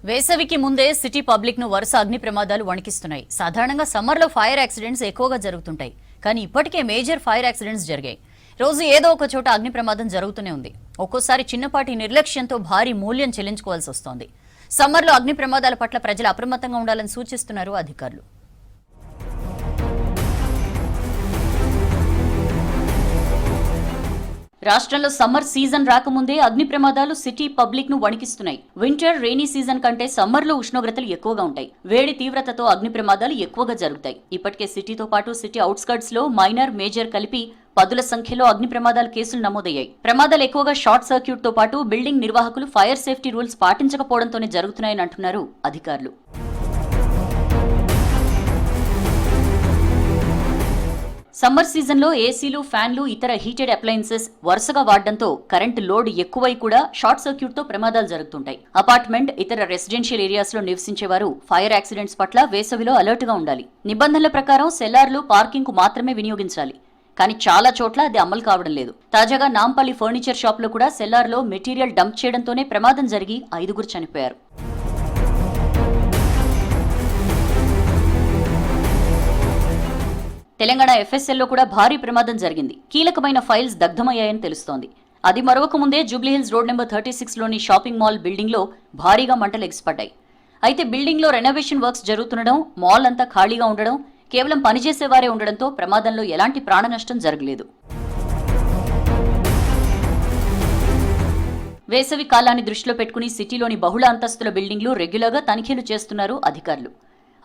వేసవికి ముందే city public ను వరుస అగ్ని ప్రమాదాలు వణికిస్తున్నాయి. సాధారణంగా సమ్మర్ లో ఫైర్ యాక్సిడెంట్స్ ఎక్కువగా జరుగుతుంటాయి. కానీ ఇప్పటికే మేజర్ ఫైర్ యాక్సిడెంట్స్ జరిగాయి. రోజు ఏదో ఒక చోట అగ్ని ప్రమాదం జరుగుతూనే ఉంది. ఒక్కోసారి చిన్నపాటి నిర్లక్ష్యంతో భారీ మూల్యం చెల్లించుకోవాల్సి వస్తోంది. సమ్మర్ లో అగ్ని ప్రమాదాల పట్ల ప్రజలు అప్రమత్తంగా ఉండాలని సూచిస్తున్నారు అధికారులు. రాష్ట్రంలో సమ్మర్ సీజన్ రాకముందే అగ్ని ప్రమాదాలు సిటీ పబ్లిక్ ను వణికిస్తున్నాయి. వింటర్ రెయినీ సీజన్ కంటే సమ్మర్ లో ఉష్ణోగ్రతలు ఎక్కువగా ఉంటాయి. వేడి తీవ్రతతో అగ్ని ప్రమాదాలు ఎక్కువగా జరుగుతాయి. ఇప్పటికే సిటీతో పాటు సిటీ అవుట్స్కర్ట్స్ లో మైనర్, మేజర్ కలిపి పదుల సంఖ్యలో అగ్ని ప్రమాదాల కేసులు నమోదయ్యాయి. ప్రమాదాలు ఎక్కువగా షార్ట్ సర్క్యూట్ తో పాటు బిల్డింగ్ నిర్వాహకులు ఫైర్ సేఫ్టీ రూల్స్ పాటించకపోవడంతోనే జరుగుతున్నాయని అంటున్నారు అధికారులు. సమ్మర్ సీజన్లో ఏసీలు, ఫ్యాన్లు, ఇతర హీటెడ్ అప్లయన్సెస్ వరుసగా వాడడంతో కరెంటు లోడ్ ఎక్కువై కూడా షార్ట్ సర్క్యూట్ తో ప్రమాదాలు జరుగుతుంటాయి. అపార్ట్మెంట్, ఇతర రెసిడెన్షియల్ ఏరియాస్ లో నివసించేవారు ఫైర్ యాక్సిడెంట్స్ పట్ల వేసవిలో అలర్ట్ గా ఉండాలి. నిబంధనల ప్రకారం సెల్లార్లు, పార్కింగ్ కు మాత్రమే వినియోగించాలి. కానీ చాలా చోట్ల అది అమలు కావడం లేదు. తాజాగా నాంపల్లి ఫర్నిచర్ షాప్ లో కూడా సెల్లార్లో మెటీరియల్ డంప్ చేయడంతోనే ప్రమాదం జరిగి 5 చనిపోయారు. తెలంగాణ ఎఫ్ఎస్ఎల్లో కూడా భారీ ప్రమాదం జరిగింది. కీలకమైన ఫైల్స్ దగ్ధమయ్యాయని తెలుస్తోంది. అది మరొక ముందే జూబ్లీహిల్స్ రోడ్ నెంబర్ 36లోని షాపింగ్ మాల్ బిల్డింగ్ లో భారీగా మంటలు ఎగిసిపడ్డాయి. అయితే బిల్డింగ్ లో రెనోవేషన్ వర్క్స్ జరుగుతుండడం, మాల్ అంతా ఖాళీగా ఉండడం, కేవలం పనిచేసేవారే ఉండడంతో ప్రమాదంలో ఎలాంటి ప్రాణ నష్టం జరగలేదు. వేసవి కాలాన్ని దృష్టిలో పెట్టుకుని సిటీలోని బహుళ అంతస్తుల బిల్డింగ్లు రెగ్యులర్గా తనిఖీలు చేస్తున్నారు అధికారులు.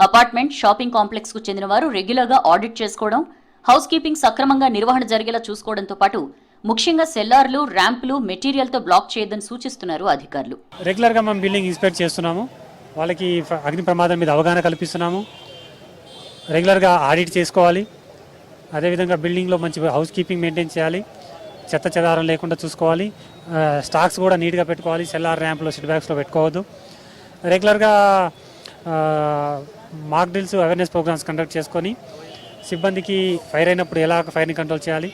అపార్ట్మెంట్, షాపింగ్ కాంప్లెక్స్ కు చెందిన వారు రెగ్యులర్ గా ఆడిట్ చేసుకోవడం, హౌస్ కీపింగ్ సక్రమంగా నిర్వహణ జరిగేలా చూసుకోవడంతో పాటు ముఖ్యంగా సెల్లార్లు, ర్యాంపులు మెటీరియల్ తో బ్లాక్ చేయొద్దని సూచిస్తున్నారు అధికారులు. రెగ్యులర్ గా మనం బిల్డింగ్ ఇన్స్పెక్ట్ చేస్తున్నాము. వాళ్ళకి అగ్ని ప్రమాదం మీద అవగాహన కల్పిస్తున్నాము. రెగ్యులర్ గా ఆడిట్ చేసుకోవాలి. అదేవిధంగా బిల్డింగ్ లో మంచి హౌస్ కీపింగ్ మెయింటైన్ చేయాలి. చెత్త చెదారం లేకుండా చూసుకోవాలి. స్టాక్స్ కూడా నీట్గా పెట్టుకోవాలి. సెల్లార్, ర్యాంపులో, సిట్ బ్యాగ్స్లో పెట్టుకోవద్దు. రెగ్యులర్గా mock drills, awareness programmes conduct చేసుకొని సిబ్బందికి ఫైర్ అయినప్పుడు ఎలా ఫైర్ని కంట్రోల్ చేయాలి,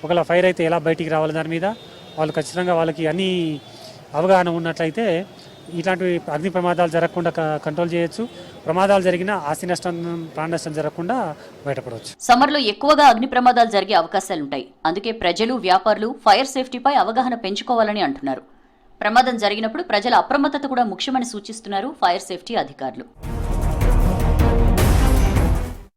ఒకవేళ ఫైర్ అయితే ఎలా బయటికి రావాలి, దాని మీద వాళ్ళు ఖచ్చితంగా వాళ్ళకి అన్ని అవగాహన ఉన్నట్లయితే ఇట్లాంటి అగ్ని ప్రమాదాలు జరగకుండా కంట్రోల్ చేయొచ్చు. ప్రమాదాలు జరిగినా ఆస్తి నష్టం, ప్రాణ నష్టం జరగకుండా బయటపడవచ్చు. సమ్మర్లో ఎక్కువగా అగ్ని ప్రమాదాలు జరిగే అవకాశాలుంటాయి. అందుకే ప్రజలు, వ్యాపారులు ఫైర్ సేఫ్టీపై అవగాహన పెంచుకోవాలని అంటున్నారు. ప్రమాదం జరిగినప్పుడు ప్రజల అప్రమత్తత కూడా ముఖ్యమని సూచిస్తున్నారు ఫైర్ సేఫ్టీ అధికారులు.